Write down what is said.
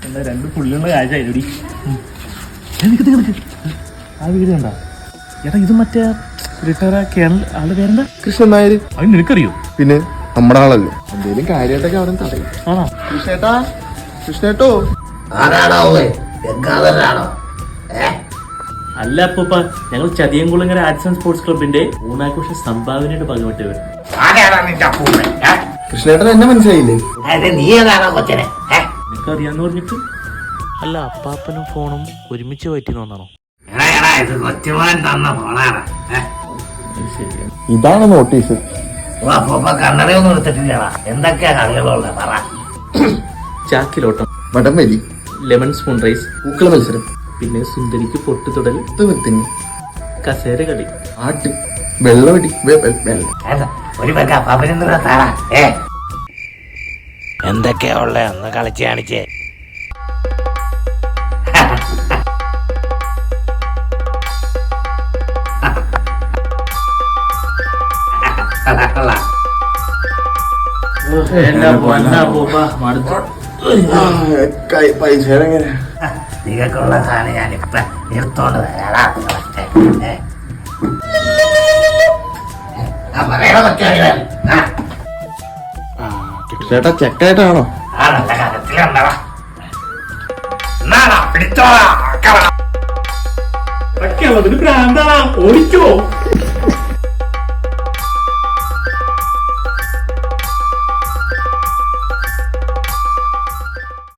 എന്താ രണ്ട് പുള്ളിയുള്ള കാഴ്ച ആ വീട് കണ്ട എടാ ഇത് മറ്റേ റിട്ടയർ കേരള ആളുടെ പേരെന്താ കൃഷ്ണൻ നായർ. അത് നിനക്കറിയോ? പിന്നെ നമ്മുടെ ആളല്ലേ, എന്തേലും കാര്യമായിട്ടൊക്കെ അവിടെ തടയും. ആണോ? കൃഷ്ണേട്ടാ, കൃഷ്ണേട്ടോ. അല്ല അപ്പൂപ്പ, ഞങ്ങൾ ചതിയംകുളങ്ങര ആർട്സ് ആൻഡ് സ്പോർട്സ് ക്ലബിന്റെ ഊണാഘോഷ സംഭാവനയുടെ പങ്കുപറ്റവർ. കൃഷ്ണേട്ടൻ എന്നെ മനസ്സിലായില്ലേ? നിനക്കറിയാന്ന് പറഞ്ഞിട്ട്. അല്ല അപ്പാപ്പനും ഫോണും ഒരുമിച്ച് പറ്റി തോന്നണോ? ഇതാണ് നോട്ടീസ്. കണ്ണടയൊന്നും എടുത്തിട്ടില്ല. എന്തൊക്കെയാ കളികളുള്ള പറ. ചാക്കിലോട്ടം, വടംവലി, ലെമൺ സ്പൂൺ റൈസ്, പൂക്കള മത്സരം, പിന്നെ സുന്ദരിക്ക് പൊട്ടുതൊടൽ, നിർത്തിന്, കസേര കളി, ആട്ട്, വെള്ളവടി, ഒരു എന്തൊക്കെയാ ഉള്ള ഒന്ന് കളിച്ച് കാണിച്ചേ. പൈസ എങ്ങനെ? നിങ്ങൾക്കുള്ള സാധനം ഞാനിപ്പ എടുത്തോണ്ട് തരാടാ. ചേട്ടാ ചെക്കായിട്ടാണോ? ആ നല്ല കരത്തിലുണ്ടടാ. പിടിച്ചോളാ. ഭ്രാന്താ, ഓടിക്കോ.